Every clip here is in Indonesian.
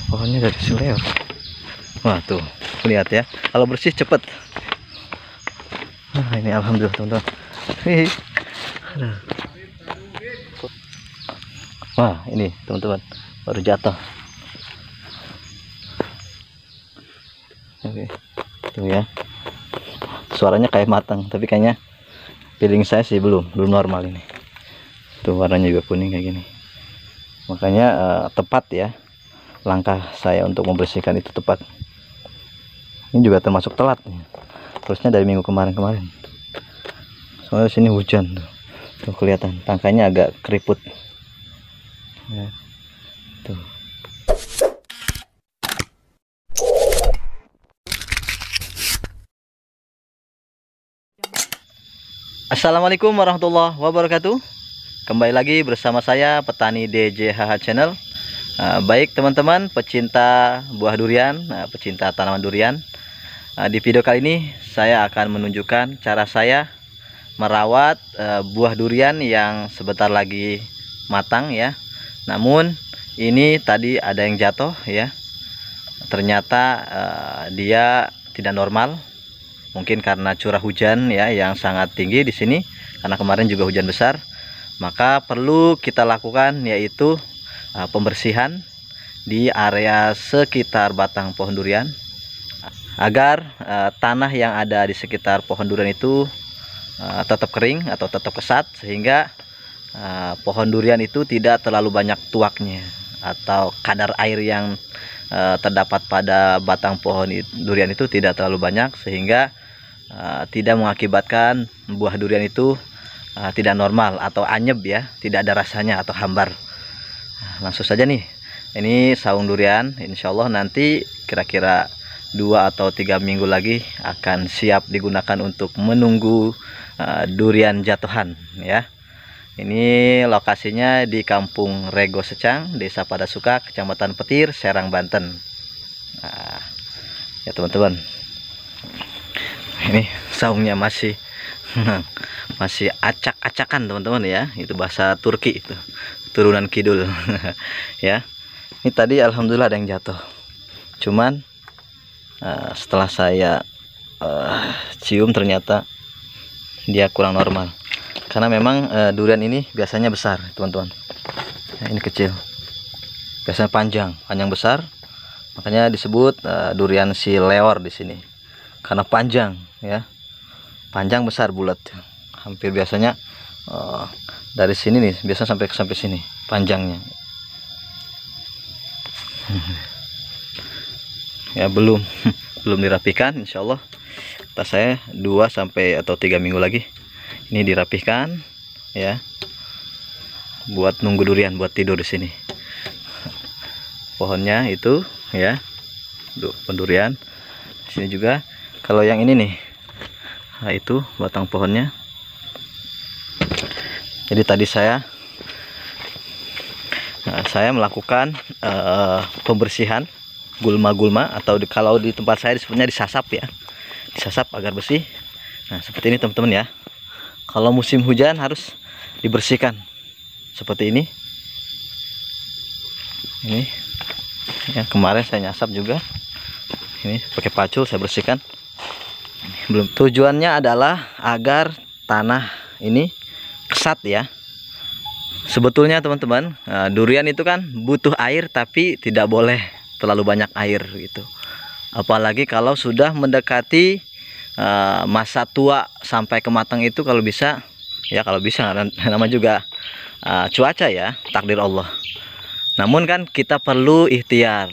Pohonnya dari seleo. Wah tuh, lihat ya. Kalau bersih cepet. Nah, ini alhamdulillah teman-teman. Aduh. Wah ini teman-teman baru jatuh. Oke, tuh ya. Suaranya kayak matang, tapi kayaknya feeling saya sih belum normal ini. Tuh warnanya juga kuning kayak gini. Makanya tepat ya langkah saya untuk membersihkan itu tepat. Ini juga termasuk telat nih. Terusnya dari minggu kemarin. Soalnya sini hujan tuh kelihatan tangkainya agak keriput. Ya, tuh. Assalamualaikum warahmatullahi wabarakatuh. Kembali lagi bersama saya petani DJHH Channel. Baik teman-teman pecinta buah durian, pecinta tanaman durian. Di video kali ini saya akan menunjukkan cara saya merawat buah durian yang sebentar lagi matang ya. Namun ini tadi ada yang jatuh ya. Ternyata dia tidak normal. Mungkin karena curah hujan ya yang sangat tinggi di sini, karena kemarin juga hujan besar. Maka perlu kita lakukan yaitu pembersihan di area sekitar batang pohon durian agar tanah yang ada di sekitar pohon durian itu tetap kering atau tetap kesat, sehingga pohon durian itu tidak terlalu banyak tuaknya atau kadar air yang terdapat pada batang pohon durian itu tidak terlalu banyak, sehingga tidak mengakibatkan buah durian itu tidak normal atau anyep ya, tidak ada rasanya atau hambar. Langsung saja nih, ini saung durian insya Allah nanti kira-kira 2 atau 3 minggu lagi akan siap digunakan untuk menunggu durian jatuhan ya. Ini lokasinya di Kampung Rego Secang, Desa Padasuka, Kecamatan Petir, Serang, Banten. Nah, ya teman-teman, ini saungnya masih acak-acakan teman-teman ya. Itu bahasa Turki itu, turunan kidul. Ya, ini tadi alhamdulillah ada yang jatuh. Cuman setelah saya cium ternyata dia kurang normal. Karena memang durian ini biasanya besar teman-teman. Nah, ini kecil. Biasanya panjang besar. Makanya disebut durian si leor di sini. Karena panjang ya. Panjang besar bulat. Hampir biasanya dari sini nih biasa sampai sini panjangnya. Ya belum dirapikan, insyaallah kata saya 2 sampai atau 3 minggu lagi ini dirapihkan ya, buat nunggu durian, buat tidur di sini. Pohonnya itu ya, pohon durian. Di sini juga kalau yang ini nih, nah itu batang pohonnya. Jadi tadi saya melakukan pembersihan gulma-gulma, atau kalau di tempat saya disebutnya disasap ya, disasap agar bersih. Nah seperti ini teman-teman ya. Kalau musim hujan harus dibersihkan seperti ini. Ini ya, kemarin saya nyasap juga. Ini pakai pacul saya bersihkan. Belum, tujuannya adalah agar tanah ini kesat ya. Sebetulnya teman-teman, durian itu kan butuh air, tapi tidak boleh terlalu banyak air gitu. Apalagi kalau sudah mendekati masa tua sampai ke matang itu, kalau bisa ya, nama juga cuaca ya, takdir Allah. Namun kan kita perlu ikhtiar,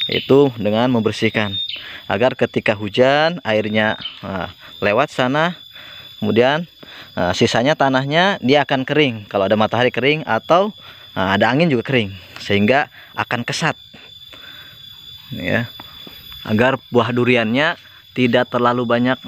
itu dengan membersihkan agar ketika hujan airnya lewat sana, kemudian sisanya tanahnya dia akan kering. Kalau ada matahari kering, atau ada angin juga kering, sehingga akan kesat ya, agar buah duriannya tidak terlalu banyak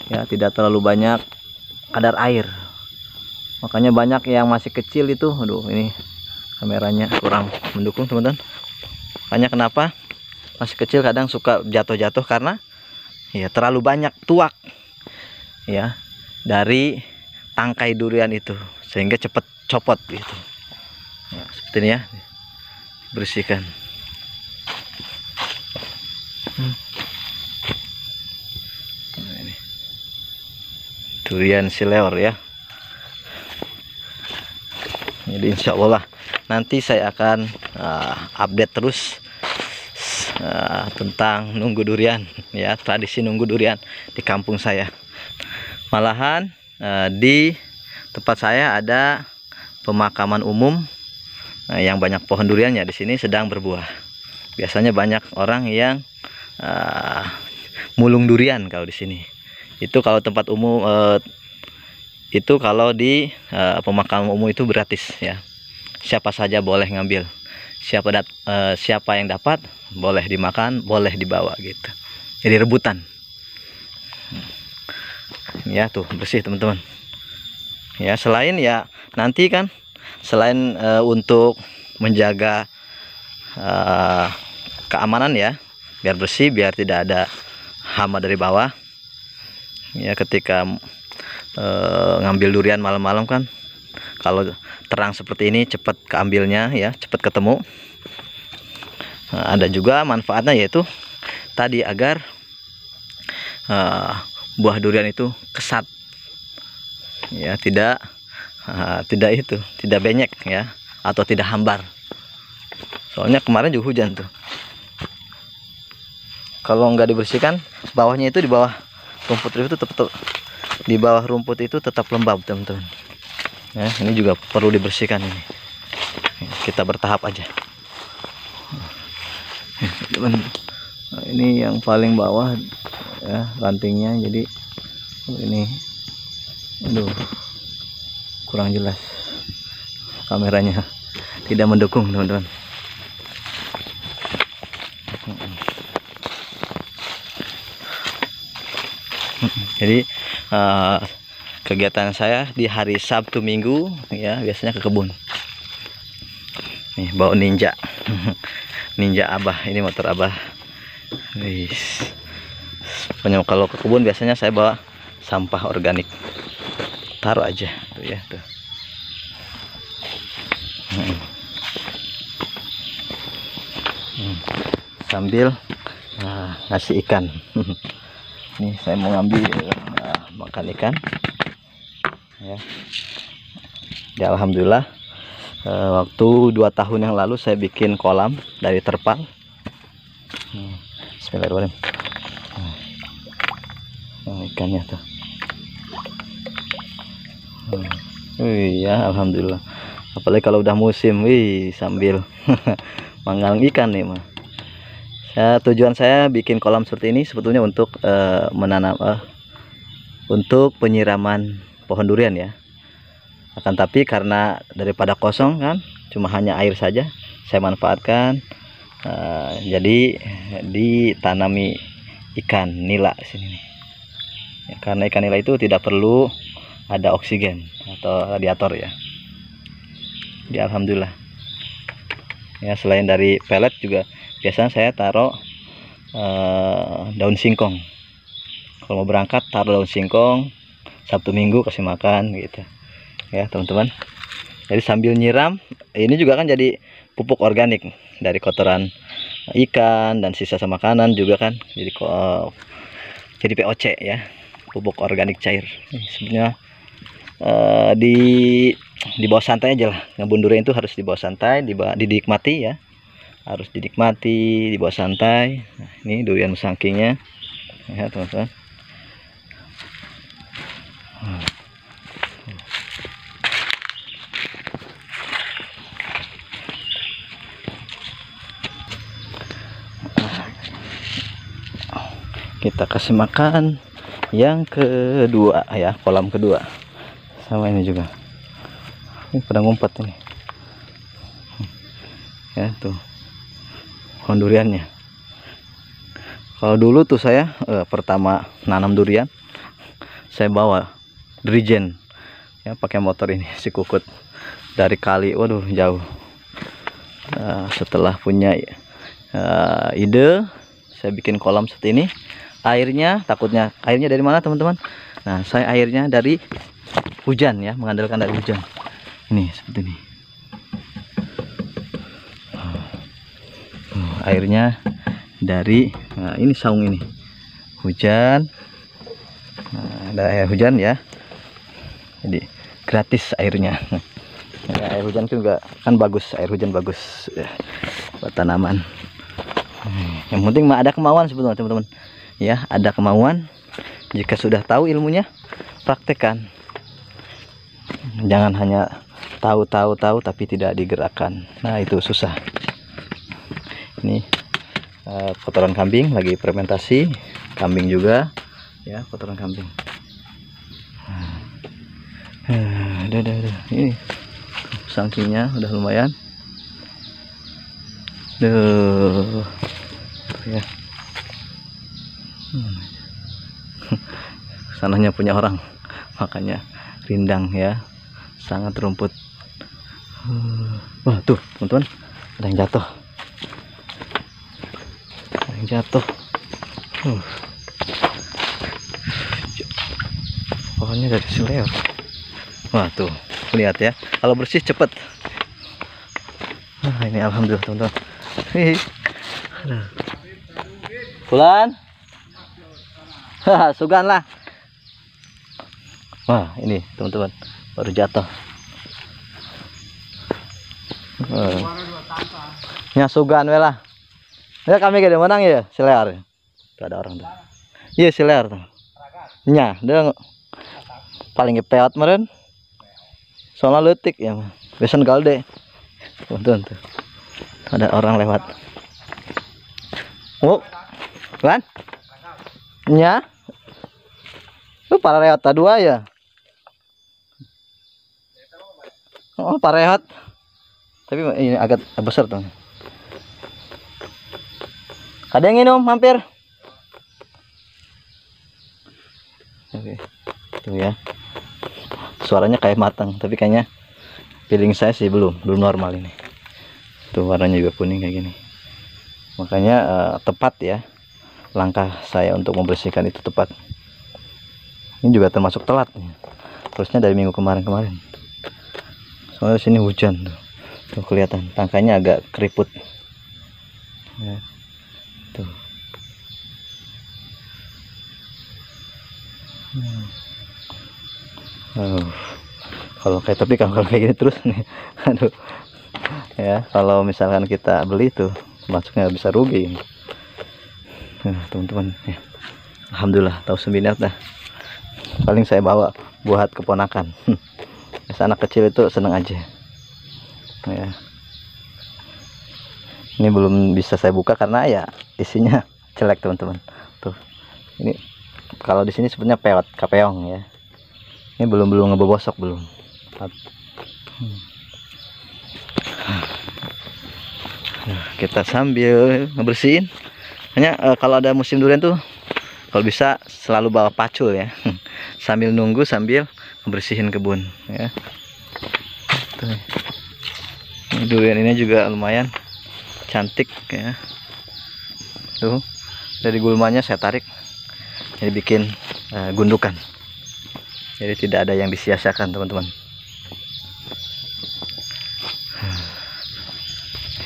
ya, tidak terlalu banyak kadar air. Makanya banyak yang masih kecil itu, aduh ini kameranya kurang mendukung teman-teman. Makanya kenapa masih kecil kadang suka jatuh-jatuh, karena ya terlalu banyak tuak ya dari tangkai durian itu, sehingga cepat copot gitu ya, seperti ini ya. bersihkan. Nah, ini durian sileor ya. Jadi insya Allah nanti saya akan update terus tentang nunggu durian ya, tradisi nunggu durian di kampung saya. Malahan di tempat saya ada pemakaman umum yang banyak pohon duriannya, di sini sedang berbuah. Biasanya banyak orang yang mulung durian kalau di sini. Itu kalau tempat umum itu kalau di pemakaman umum itu gratis ya. Siapa saja boleh ngambil. Siapa yang dapat boleh dimakan, boleh dibawa gitu. Jadi rebutan. Ya tuh bersih teman-teman. Ya selain ya nanti kan selain untuk menjaga keamanan ya, biar bersih, biar tidak ada hama dari bawah. Ya ketika ngambil durian malam-malam kan, kalau terang seperti ini cepat keambilnya ya, cepat ketemu. Ada juga manfaatnya, yaitu tadi agar buah durian itu kesat ya, tidak benyek ya, atau tidak hambar. Soalnya kemarin juga hujan tuh, kalau nggak dibersihkan bawahnya itu, di bawah rumput itu tetap di bawah rumput itu tetap lembab teman-teman ya. Ini juga perlu dibersihkan. Ini kita bertahap aja teman. Nah, ini yang paling bawah ya rantingnya, jadi ini aduh kurang jelas kameranya, tidak mendukung teman-teman. Jadi kegiatan saya di hari Sabtu Minggu ya biasanya ke kebun. Nih bawa ninja. Ninja Abah, ini motor Abah. Pokoknya kalau ke kebun biasanya saya bawa sampah organik. Taruh aja tuh ya tuh. Sambil ngasih ikan. Nih saya mau ngambil makan ikan ya. Ya alhamdulillah, waktu 2 tahun yang lalu saya bikin kolam dari terpal. Bismillahirrahmanirrahim. Ikannya tuh. Ya alhamdulillah, apalagi kalau udah musim, sambil manggang ikan nih mah. Tujuan saya bikin kolam seperti ini sebetulnya untuk menanam untuk penyiraman pohon durian ya. Akan tapi karena daripada kosong kan, cuma hanya air saja, saya manfaatkan. Jadi ditanami ikan nila sini nih. Ya, karena ikan nila itu tidak perlu ada oksigen atau radiator ya. Jadi alhamdulillah. Ya selain dari pelet juga biasanya saya taruh daun singkong. Kalau mau berangkat taruh daun singkong, Sabtu Minggu kasih makan gitu ya teman-teman. Jadi sambil nyiram, ini juga kan jadi pupuk organik dari kotoran ikan dan sisa makanan juga kan, jadi POC ya, pupuk organik cair. Sebenarnya di bawah santai aja lah, ngabun durian itu harus di bawah santai, dinikmati ya, harus dinikmati di bawah santai. Nah, ini durian musangkingnya ya teman-teman. Kita kasih makan yang kedua ya, kolam kedua. Sama ini juga, ini pada ngumpet ini ya tuh pohon duriannya. Kalau dulu tuh saya pertama nanam durian, saya bawa dirijen ya, pakai motor ini si Kukut dari kali, waduh jauh. Setelah punya ide, saya bikin kolam seperti ini. Airnya, takutnya airnya dari mana teman-teman? Nah saya airnya dari hujan ya, mengandalkan dari hujan. Ini seperti ini. Airnya dari ini saung ini hujan. Ada air hujan ya, jadi gratis airnya. Air hujan juga kan bagus, air hujan bagus ya, buat tanaman. Yang penting mah ada kemauan sebetulnya teman-teman ya, ada kemauan. Jika sudah tahu ilmunya, praktekkan. Jangan hanya tahu tapi tidak digerakkan. Nah itu susah. Ini kotoran kambing lagi fermentasi, kambing juga ya, kotoran kambing. Udah. Ini sangkinya udah lumayan. Ya. Sananya punya orang, makanya rindang ya, sangat rumput. Wah tuh teman-teman, ada yang jatuh. Pohonnya dari seleo. Wah tuh, lihat ya, kalau bersih cepet. Ini alhamdulillah teman-teman. Bulan, sugan lah. Wah ini teman-teman, baru jatuh. Nyasugan lah. Ya kami gede menang ya, silear. Tuh ada orang tuh. Iya silear tuh. Nya, dia paling peot meren. Soalnya letik ya, besan galde. Tuh. Ada orang lewat. Oh, kan? Nya. Lu para rehat dua ya. Oh, para rehat. Tapi ini agak besar tuh. Ada yang minum hampir. Oke. Tuh ya. Suaranya kayak matang, tapi kayaknya feeling saya sih belum normal ini. Tuh warnanya juga kuning kayak gini. Makanya tepat ya. Langkah saya untuk membersihkan itu tepat. Ini juga termasuk telat nih. Terusnya dari minggu kemarin. Soalnya sini hujan tuh. Tuh kelihatan tangkainya agak keriput. Ya. Tuh. Kalau kayak gini terus nih, aduh ya, kalau misalkan kita beli tuh masuknya bisa rugi. Teman-teman ya. Alhamdulillah tahu seminat dah, paling saya bawa buat keponakan. Anak kecil itu seneng aja ya. Ini belum bisa saya buka karena ya isinya jelek teman-teman. Tuh ini kalau di sini sebenarnya kapeong ya. Ini belum ngebobosok belum. Kita sambil ngebersihin. Hanya kalau ada musim durian tuh, kalau bisa selalu bawa pacul ya. Sambil nunggu sambil ngebersihin kebun ya. Tuh. Durian ini juga lumayan cantik ya. Tuh dari gulmanya saya tarik, jadi bikin gundukan. Jadi tidak ada yang disia-siakan teman-teman.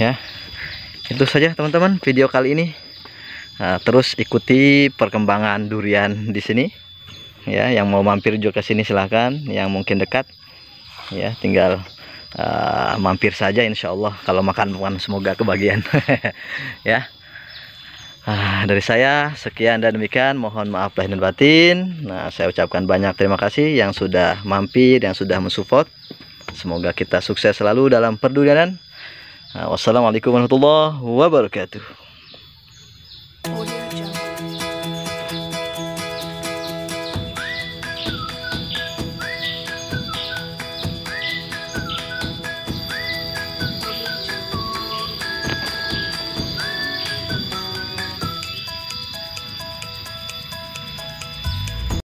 Ya, itu saja teman-teman video kali ini. Terus ikuti perkembangan durian di sini. Ya, yang mau mampir juga ke sini silahkan. Yang mungkin dekat, ya tinggal mampir saja. Insya Allah kalau makan semoga kebagian. Ya. Dari saya sekian dan demikian, mohon maaf lahir dan batin. Saya ucapkan banyak terima kasih yang sudah mampir, yang sudah mensupport. Semoga kita sukses selalu dalam perdurianan. Wassalamualaikum warahmatullahi wabarakatuh.